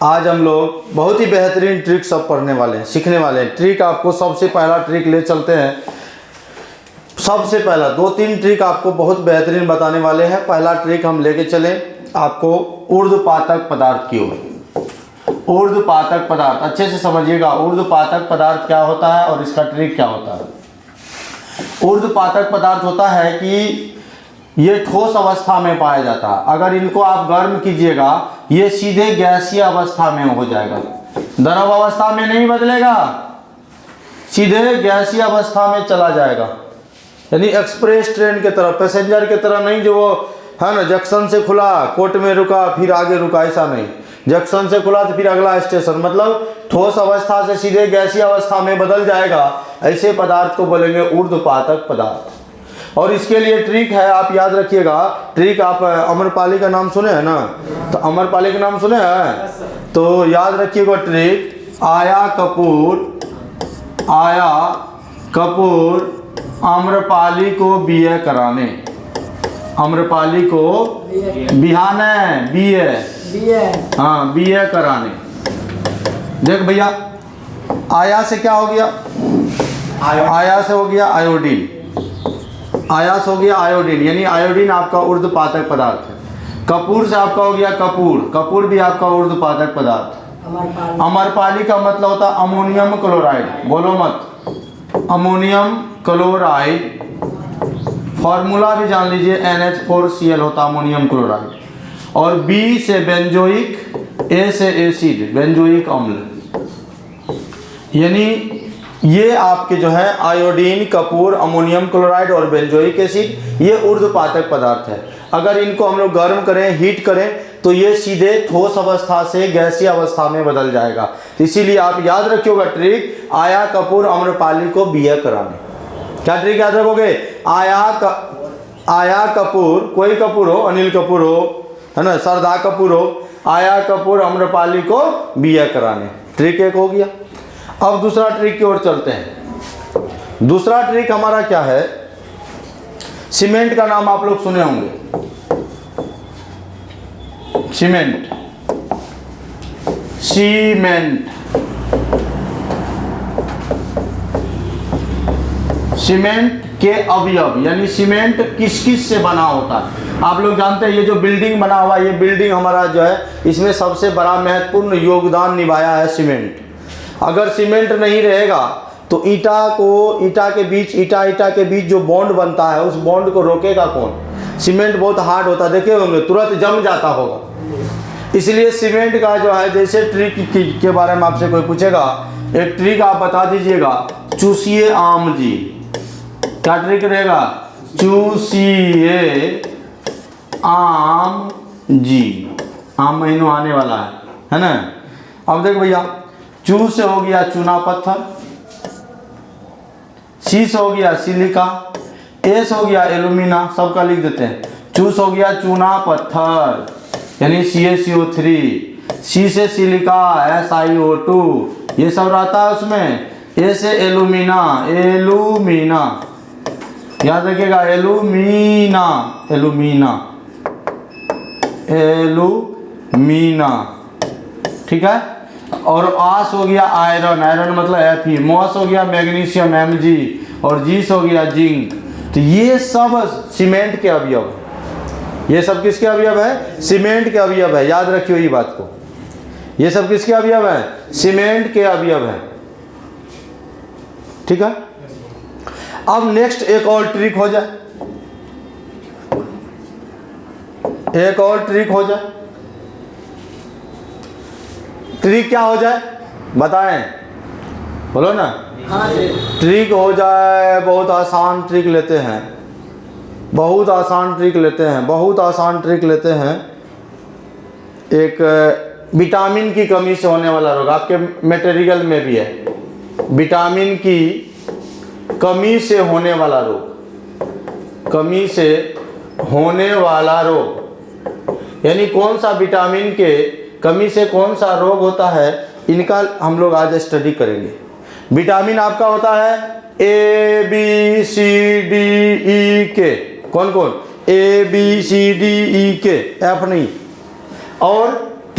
आज हम लोग बहुत ही बेहतरीन ट्रिक सब पढ़ने वाले हैं, सीखने वाले हैं। ट्रिक आपको सबसे पहला ट्रिक ले चलते हैं। सबसे पहला 2-3 ट्रिक आपको बहुत बेहतरीन बताने वाले हैं। पहला ट्रिक हम लेके चले आपको ऊर्ध्वपातक पदार्थ की ओर। ऊर्ध्वपातक पदार्थ अच्छे से समझिएगा। ऊर्ध्वपातक पदार्थ क्या होता है और इसका ट्रिक क्या होता है। ऊर्ध्वपातक पदार्थ होता है कि ये ठोस अवस्था में पाया जाता है। अगर इनको आप गर्म कीजिएगा ये सीधे गैसीय अवस्था में हो जाएगा, द्रव अवस्था में नहीं बदलेगा, सीधे गैसीय अवस्था में चला जाएगा। यानी एक्सप्रेस ट्रेन के तरह, पैसेंजर के तरह नहीं, जो वो है ना जंक्शन से खुला कोर्ट में रुका फिर आगे रुका, ऐसा नहीं। जंक्शन से खुला तो फिर अगला स्टेशन, मतलब ठोस अवस्था से सीधे गैसीय अवस्था में बदल जाएगा। ऐसे पदार्थ को बोलेंगे ऊर्ध्वपातक पदार्थ। और इसके लिए ट्रिक है, आप याद रखिएगा। ट्रिक आप अम्रपाली का नाम सुने हैं ना, तो अम्रपाली का नाम सुने हैं तो याद रखिएगा ट्रिक। आया कपूर अम्रपाली को बीए कराने, अम्रपाली को बिहाने बीए, हाँ बीए कराने। देख भैया, आया से क्या हो गया, आया से हो गया आयोडीन, आया से हो गया आयोडीन, यानी आयोडीन आपका ऊर्ध्वपातक पदार्थ है। कपूर से आपका हो गया कपूर, कपूर भी आपका ऊर्ध्वपातक पदार्थ। अमरपाली का मतलब होता है अमोनियम क्लोराइड, बोलो मत, अमोनियम क्लोराइड। फॉर्मूला भी जान लीजिए, NH4Cl होता है अमोनियम क्लोराइड। और B से बेंजोइक, A से एसिड, बेंजोइक अम्ल। यानी ये आपके जो है आयोडीन, कपूर, अमोनियम क्लोराइड और बेंजोइक एसिड, ये ऊर्ध्वपातक पदार्थ है। अगर इनको हम लोग गर्म करें, हीट करें, तो ये सीधे ठोस अवस्था से गैसीय अवस्था में बदल जाएगा। इसीलिए आप याद रखिएगा ट्रिक, आया कपूर अम्रपाली को बीए कराने। क्या ट्रिक याद रखोगे? आया कपूर, कोई कपूर हो, अनिल कपूर हो, है ना, सरदा कपूर हो, आया कपूर अम्रपाली को बीए कराने। ट्रिक एक हो गया। अब दूसरा ट्रिक की ओर चलते हैं। दूसरा ट्रिक हमारा क्या है? सीमेंट का नाम आप लोग सुने होंगे, सीमेंट, सीमेंट, सीमेंट के अवयव, यानी सीमेंट किस किस से बना होता है आप लोग जानते हैं। ये जो बिल्डिंग बना हुआ है, ये बिल्डिंग हमारा जो है, इसमें सबसे बड़ा महत्वपूर्ण योगदान निभाया है सीमेंट। अगर सीमेंट नहीं रहेगा तो ईटा के बीच जो बॉन्ड बनता है, उस बॉन्ड को रोकेगा कौन? सीमेंट बहुत हार्ड होता है, देखे होंगे, तुरंत जम जाता होगा। इसलिए सीमेंट का जो है, जैसे ट्रिक के बारे में आपसे कोई पूछेगा, एक ट्रिक आप बता दीजिएगा, चूसिए आम जी। क्या ट्रिक रहेगा? चूसिए आम जी। आम महीनों आने वाला है ना। अब देखो भैया, चू से हो गया चूना पत्थर, सी से हो गया सिलिका, ए से हो गया एल्यूमिना, सबका लिख देते हैं। चू से हो गया चूना पत्थर यानी CaCO3, सी से सिलिका SiO2, ये सब रहता है उसमें। ए से एल्यूमिना, एल्यूमिना, याद रखिएगा, एल्यूमिना, एल्यूमिना, एल्यूमिना, ठीक है। और आस हो गया आयरन, आयरन मतलब Fe, मॉस हो गया मैग्नीशियम Mg, और जीस हो गया जिंक। तो ये सब सीमेंट के अवयव, ये सब किसके अवयव है? सीमेंट के अवयव है। याद रखिए ये बात को, ये सब किसके अवयव है? सीमेंट के अवयव है, ठीक है। अब नेक्स्ट एक और ट्रिक हो जाए, एक और ट्रिक हो जाए। ट्रिक क्या हो जाए बताएं, बोलो ना। ट्रिक हो जाए, बहुत आसान ट्रिक लेते हैं, बहुत आसान ट्रिक लेते हैं, बहुत आसान ट्रिक लेते हैं। एक विटामिन की कमी से होने वाला रोग, आपके मटेरियल में भी है, विटामिन की कमी से होने वाला रोग, कमी से होने वाला रोग, यानी कौन सा विटामिन के कमी से कौन सा रोग होता है, इनका हम लोग आज स्टडी करेंगे। विटामिन आपका होता है ABCDEK, कौन कौन? ABCDEK, F नहीं। और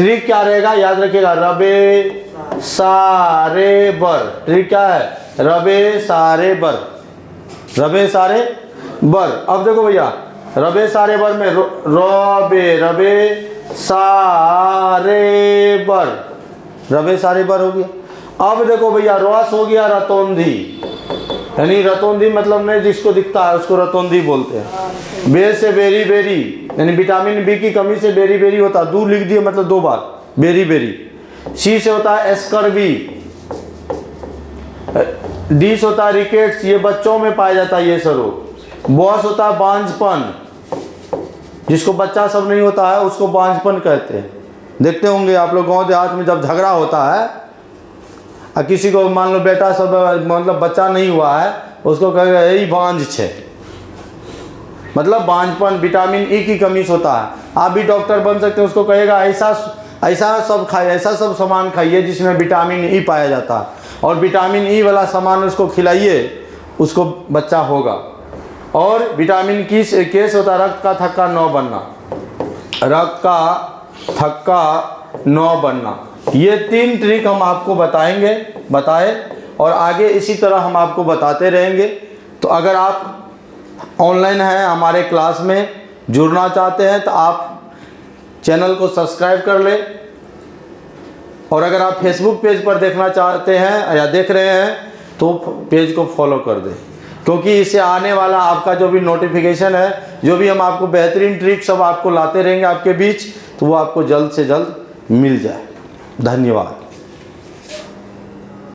ट्रिक क्या रहेगा याद रखिएगा, रबे सारे बर। ट्रिक क्या है, रबे सारे बर, रबे सारे बर। अब देखो भैया रबे सारे बर में रबे, रबे सारे बर, रबे सारे बर हो गया। अब देखो भैया रस हो गया रतौंधी, यानी रतौंधी मतलब नहीं जिसको दिखता है उसको रतौंधी बोलते हैं। बे से बेरी बेरी, यानी विटामिन बी की कमी से बेरी बेरी होता है, दू लिख दिए मतलब 2 बार बेरी बेरी। सी से होता है एस्कर्वी। डी से होता है रिकेट्स, ये बच्चों में पाया जाता है ये स्वरूप। बॉस होता है बांझपन, जिसको बच्चा सब नहीं होता है उसको बांझपन कहते हैं। देखते होंगे आप लोग गांव देहात में जब झगड़ा होता है और किसी को मान लो बेटा सब मतलब बच्चा नहीं हुआ है, उसको कहेगा यही बांझ छे, मतलब बांझपन, विटामिन ई की कमी से होता है। आप भी डॉक्टर बन सकते हैं, उसको कहेगा ऐसा सब खाइए, ऐसा सब सामान खाइए जिसमें विटामिन ई पाया जाता है, और विटामिन ई वाला सामान उसको खिलाइए, उसको बच्चा होगा। और विटामिन के से होता है रक्त का थक्का 9 बनना, रक्त का थक्का 9 बनना। ये 3 ट्रिक हम आपको बताए और आगे इसी तरह हम आपको बताते रहेंगे। तो अगर आप ऑनलाइन हैं हमारे क्लास में जुड़ना चाहते हैं तो आप चैनल को सब्सक्राइब कर लें, और अगर आप फेसबुक पेज पर देखना चाहते हैं या देख रहे हैं तो पेज को फॉलो कर दें, क्योंकि इससे आने वाला आपका जो भी नोटिफिकेशन है, जो भी हम आपको बेहतरीन ट्रिक सब आपको लाते रहेंगे आपके बीच, तो वो आपको जल्द से जल्द मिल जाए। धन्यवाद।